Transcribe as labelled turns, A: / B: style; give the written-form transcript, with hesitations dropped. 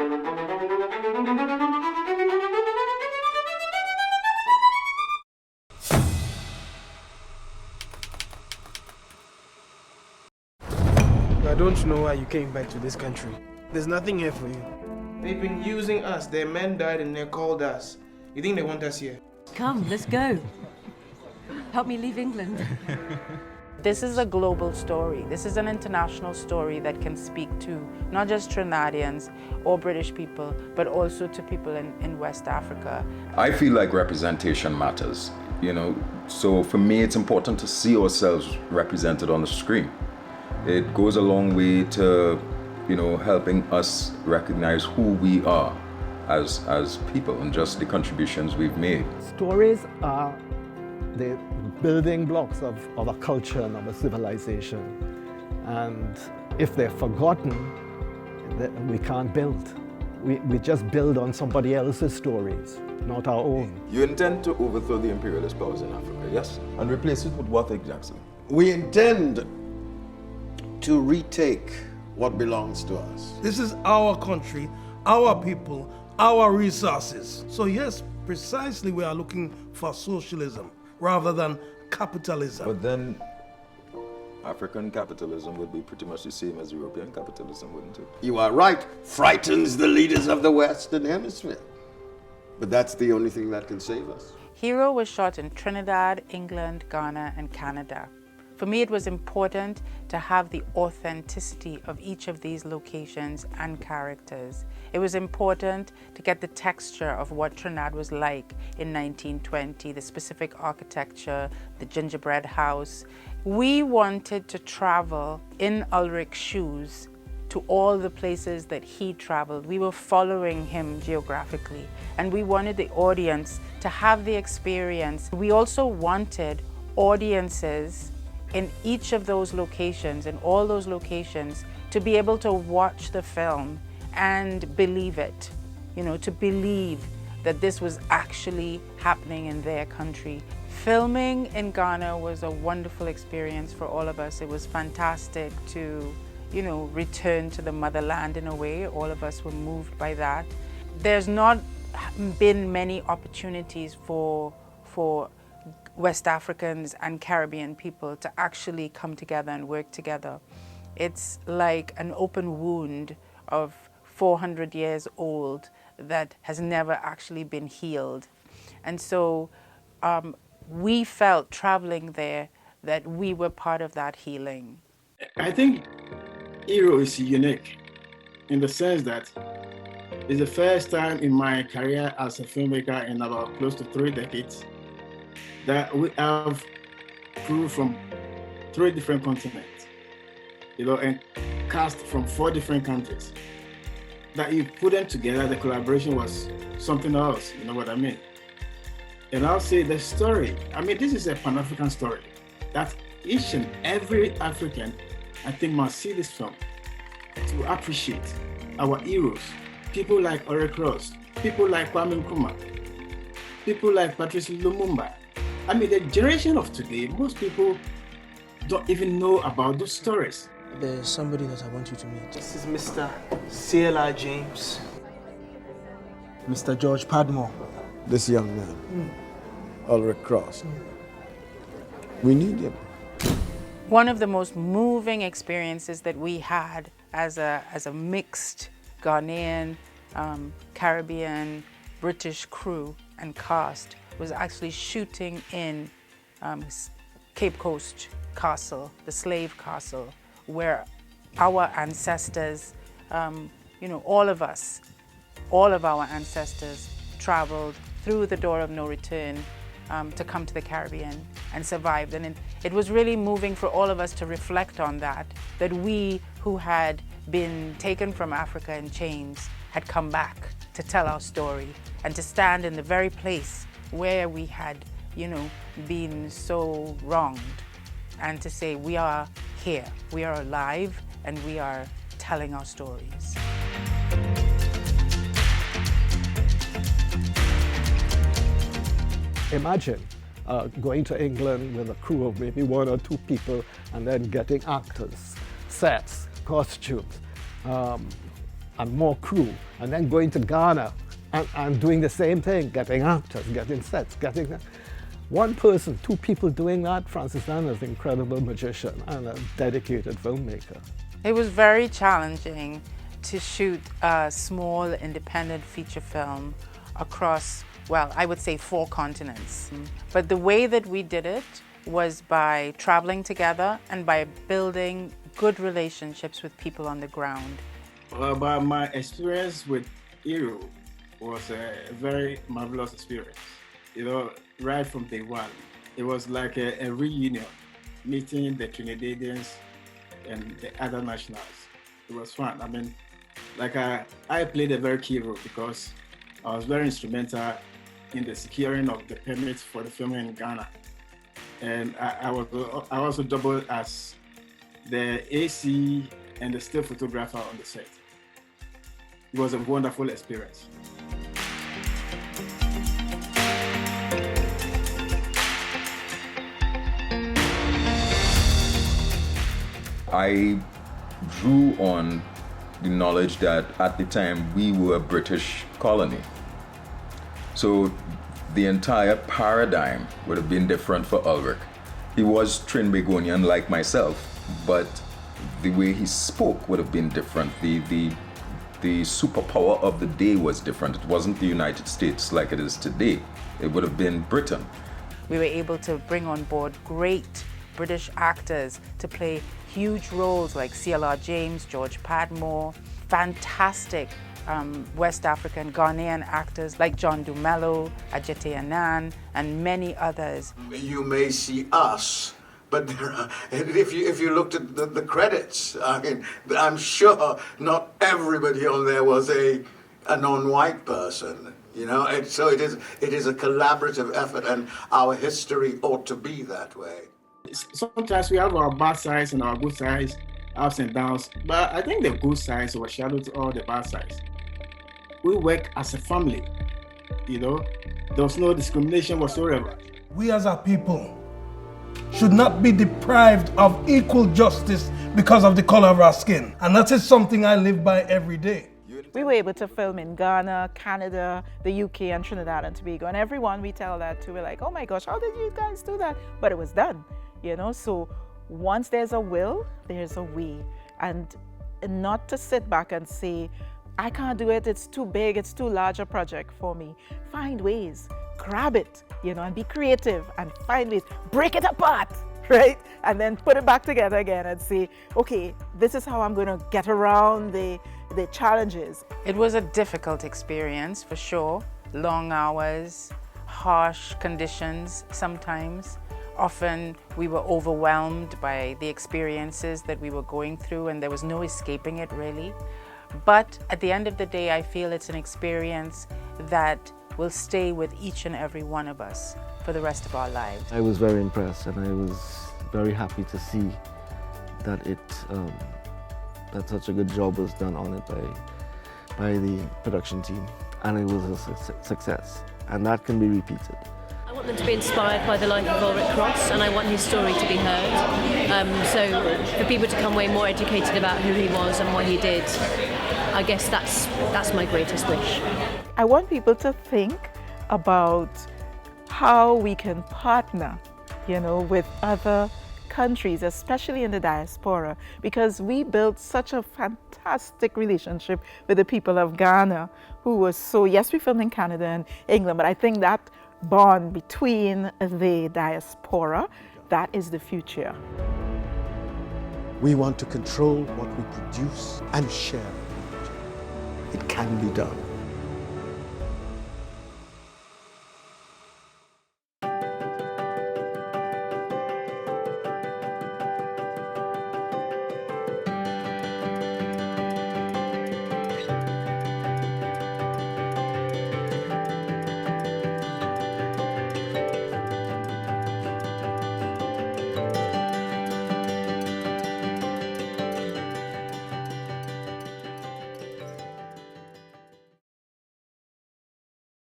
A: I don't know why you came back to this country. There's nothing here for you. They've been using us. Their men died and they called us. You think they want us here?
B: Come, let's go. Help me leave England.
C: This is a global story. This is an international story that can speak to not just Trinidadians or British people, but also to people in West Africa.
D: I feel like representation matters, so for me it's important to see ourselves represented on the screen. It goes a long way to, helping us recognize who we are as people and just the contributions we've made.
E: Stories are the building blocks of our culture and our civilization. And if they're forgotten, we can't build. We just build on somebody else's stories, not our own.
D: You intend to overthrow the imperialist powers in Africa, yes? And replace it with what exactly?
F: We intend to retake what belongs to us.
G: This is our country, our people, our resources. So yes, precisely we are looking for socialism rather than capitalism.
D: But then African capitalism would be pretty much the same as European capitalism, wouldn't it?
F: You are right. Frightens the leaders of the Western Hemisphere. But that's the only thing that can save us.
C: Hero was shot in Trinidad, England, Ghana, and Canada. For me, it was important to have the authenticity of each of these locations and characters. It was important to get the texture of what Trinidad was like in 1920, the specific architecture, the gingerbread house. We wanted to travel in Ulrich's shoes to all the places that he traveled. We were following him geographically, and we wanted the audience to have the experience. We also wanted audiences in each of those locations, in all those locations, to be able to watch the film and believe it, to believe that this was actually happening in their country. Filming in Ghana was a wonderful experience for all of us. It was fantastic to, return to the motherland in a way. All of us were moved by that. There's not been many opportunities for West Africans and Caribbean people to actually come together and work together. It's like an open wound of 400 years old that has never actually been healed. And so we felt traveling there that we were part of that healing.
H: I think Hero is unique in the sense that it's the first time in my career as a filmmaker in about close to 3 decades that we have crew from 3 different continents, and cast from 4 different countries. That you put them together, the collaboration was something else, you know what I mean? And I'll say the story, this is a Pan-African story that each and every African, I think, must see this film to appreciate our heroes. People like Ulrich Ross, people like Kwame Nkrumah, people like Patrice Lumumba. The generation of today, most people don't even know about those stories.
A: There's somebody that I want you to meet. This is Mr. C.L.R. James, Mr. George Padmore.
F: This young man, Ulrich Ross. We need him.
C: One of the most moving experiences that we had as a mixed Ghanaian, Caribbean, British crew and cast was actually shooting in Cape Coast Castle, the slave castle, where our ancestors, all of our ancestors traveled through the door of no return to come to the Caribbean and survived. And it was really moving for all of us to reflect on that we who had been taken from Africa in chains had come back to tell our story and to stand in the very place where we had, been so wronged, and to say we are here, we are alive, and we are telling our stories.
E: Imagine going to England with a crew of maybe 1 or 2 people and then getting actors, sets, costumes, and more crew, and then going to Ghana and doing the same thing, getting actors, getting sets, getting... One person, two people doing that, Francis Dunn is an incredible magician and a dedicated filmmaker.
C: It was very challenging to shoot a small independent feature film across, well, I would say 4 continents. But the way that we did it was by traveling together and by building good relationships with people on the ground.
H: But my experience with Hero was a very marvelous experience. You know, right from day one, it was like a reunion, meeting the Trinidadians and the other nationals. It was fun. I mean, like I played a very key role because I was very instrumental in the securing of the permits for the filming in Ghana. And I also doubled as the AC and the still photographer on the set. It was a wonderful experience.
D: I drew on the knowledge that at the time we were a British colony. So the entire paradigm would have been different for Ulrich. He was Trinbagonian like myself, but the way he spoke would have been different. The superpower of the day was different. It wasn't the United States like it is today. It would have been Britain.
C: We were able to bring on board great British actors to play huge roles like CLR James, George Padmore, fantastic West African Ghanaian actors like John Dumelo, Ajete Anan, and many others.
F: You may see us, but there are, if you looked at the credits, I mean, I'm sure not everybody on there was a non-white person. You know, and so it is a collaborative effort, and our history ought to be that way.
H: Sometimes we have our bad sides and our good sides, ups and downs, but I think the good sides overshadow all the bad sides. We work as a family, you know, there was no discrimination whatsoever.
G: We as a people should not be deprived of equal justice because of the color of our skin. And that is something I live by every day.
I: We were able to film in Ghana, Canada, the UK, and Trinidad and Tobago. And everyone we tell that to, we're like, oh my gosh, how did you guys do that? But it was done, you know? So once there's a will, there's a way. And not to sit back and say, I can't do it, it's too big, it's too large a project for me. Find ways, grab it, you know, and be creative and find ways, break it apart, right? And then put it back together again and say, okay, this is how I'm going to get around the challenges.
C: It was a difficult experience for sure. Long hours, harsh conditions sometimes. Often we were overwhelmed by the experiences that we were going through, and there was no escaping it really. But at the end of the day, I feel it's an experience that will stay with each and every one of us for the rest of our lives.
J: I was very impressed, and I was very happy to see that that such a good job was done on it by the production team, and it was a success, and that can be repeated.
K: I want them to be inspired by the life of Ulrich Cross, and I want his story to be heard. So for people to come away more educated about who he was and what he did, I guess that's my greatest wish.
I: I want people to think about how we can partner, you know, with other countries, especially in the diaspora, because we built such a fantastic relationship with the people of Ghana, who was so, yes, we filmed in Canada and England, but I think that bond between the diaspora, that is the future.
L: We want to control what we produce and share. It can be done.